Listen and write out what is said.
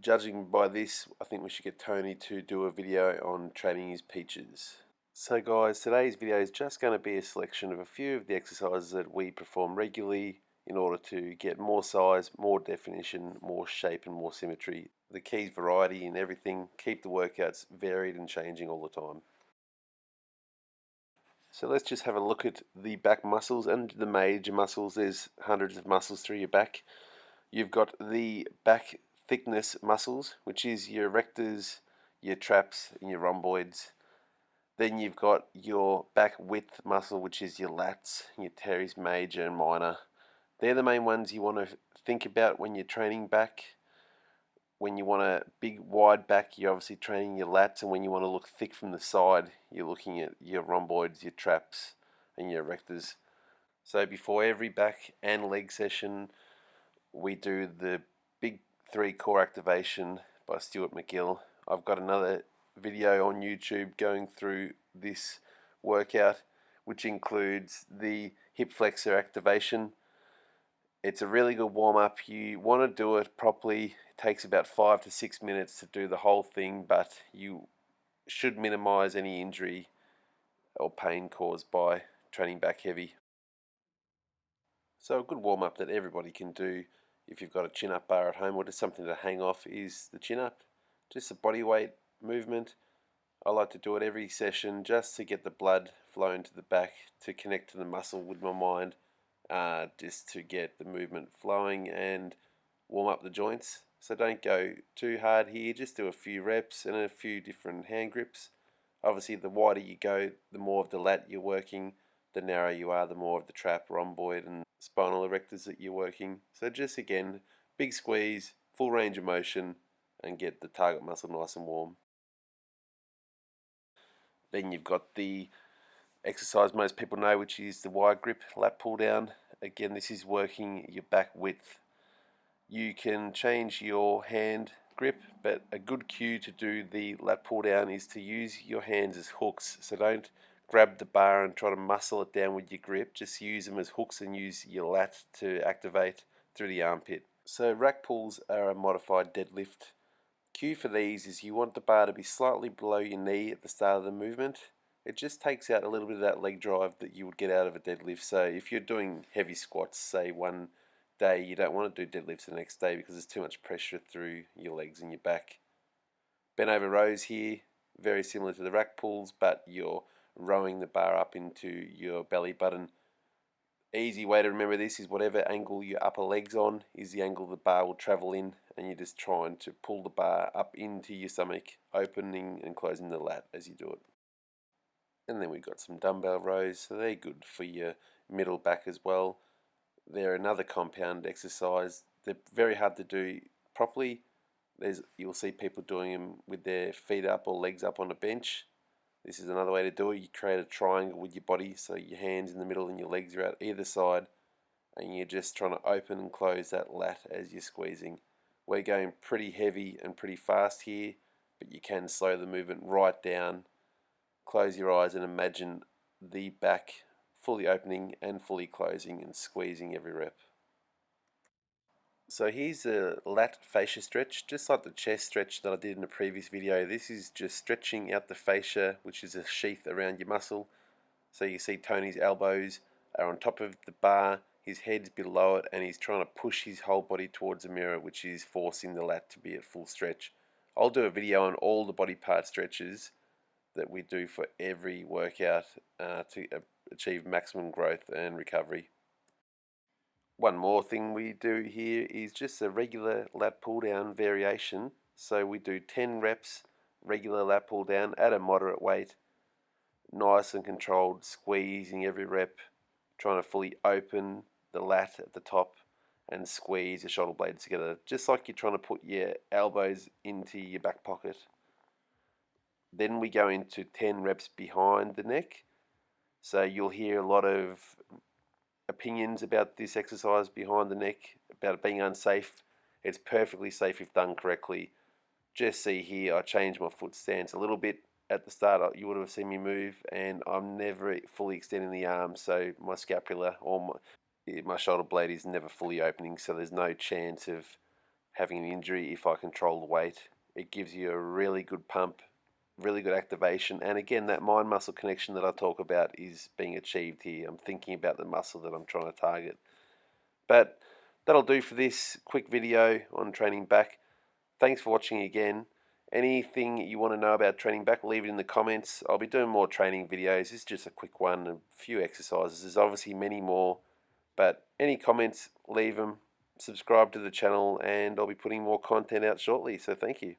Judging by this, I think we should get Tony to do a video on training his peaches. So guys, today's video is just going to be a selection of a few of the exercises that we perform regularly in order to get more size, more definition, more shape and more symmetry. The key is variety in everything. Keep the workouts varied and changing all the time. So let's just have a look at the back muscles and the major muscles. There's hundreds of muscles through your back. You've got the back thickness muscles, which is your rectors, your traps, and your rhomboids. Then you've got your back width muscle, which is your lats, your teres major and minor. They're the main ones you want to think about when you're training back. When you want a big wide back, you're obviously training your lats, and when you want to look thick from the side, you're looking at your rhomboids, your traps, and your rectors. So before every back and leg session, we do the big 3 core activation by Stuart McGill. I've got another video on YouTube going through this workout, which includes the hip flexor activation. It's a really good warm-up. You want to do it properly. It takes about 5 to 6 minutes to do the whole thing, but you should minimize any injury or pain caused by training back heavy. So a good warm-up that everybody can do if you've got a chin-up bar at home or just something to hang off is the chin-up. Just a body weight movement. I like to do it every session just to get the blood flowing to the back, to connect to the muscle with my mind, just to get the movement flowing and warm up the joints. So don't go too hard here, just do a few reps and a few different hand grips. Obviously the wider you go, the more of the lat you're working, the narrower you are, the more of the trap, rhomboid and spinal erectors that you're working. So just again, big squeeze, full range of motion, and get the target muscle nice and warm. Then you've got the exercise most people know, which is the wide grip lat pull down. Again, this is working your back width. You can change your hand grip, but a good cue to do the lat pull down is to use your hands as hooks. So don't grab the bar and try to muscle it down with your grip. Just use them as hooks and use your lat to activate through the armpit. So rack pulls are a modified deadlift. Cue for these is you want the bar to be slightly below your knee at the start of the movement. It just takes out a little bit of that leg drive that you would get out of a deadlift. So if you're doing heavy squats, say one day, you don't want to do deadlifts the next day because there's too much pressure through your legs and your back. Bent over rows here, very similar to the rack pulls, but you're rowing the bar up into your belly button. Easy way to remember this is whatever angle your upper leg's on is the angle the bar will travel in, and you're just trying to pull the bar up into your stomach, opening and closing the lat as you do it. And then we've got some dumbbell rows, so they're good for your middle back as well. They're another compound exercise. They're very hard to do properly. You'll see people doing them with their feet up or legs up on a bench. This is another way to do it. You create a triangle with your body, so your hands in the middle and your legs are out either side, and you're just trying to open and close that lat as you're squeezing. We're going pretty heavy and pretty fast here, but you can slow the movement right down. Close your eyes and imagine the back fully opening and fully closing and squeezing every rep. So here's a lat fascia stretch, just like the chest stretch that I did in the previous video. This is just stretching out the fascia, which is a sheath around your muscle. So you see Tony's elbows are on top of the bar, his head's below it, and he's trying to push his whole body towards the mirror, which is forcing the lat to be at full stretch. I'll do a video on all the body part stretches that we do for every workout to achieve maximum growth and recovery. One more thing we do here is just a regular lat pull down variation. So we do 10 reps regular lat pull down at a moderate weight, nice and controlled, squeezing every rep, trying to fully open the lat at the top and squeeze the shoulder blades together, just like you're trying to put your elbows into your back pocket. Then we go into 10 reps behind the neck. So you'll hear a lot of opinions about this exercise behind the neck, about it being unsafe. It's perfectly safe if done correctly. Just see here, I changed my foot stance a little bit. At the start, you would have seen me move, and I'm never fully extending the arm, so my scapula or my shoulder blade is never fully opening, so there's no chance of having an injury if I control the weight. It gives you a really good pump, really good activation, and again, that mind muscle connection that I talk about is being achieved here. I'm thinking about the muscle that I'm trying to target. But that'll do for this quick video on training back. Thanks for watching again. Anything you want to know about training back, leave it in the comments. I'll be doing more training videos. This is just a quick one, a few exercises. There's obviously many more, but any comments, leave them. Subscribe to the channel, and I'll be putting more content out shortly. So thank you.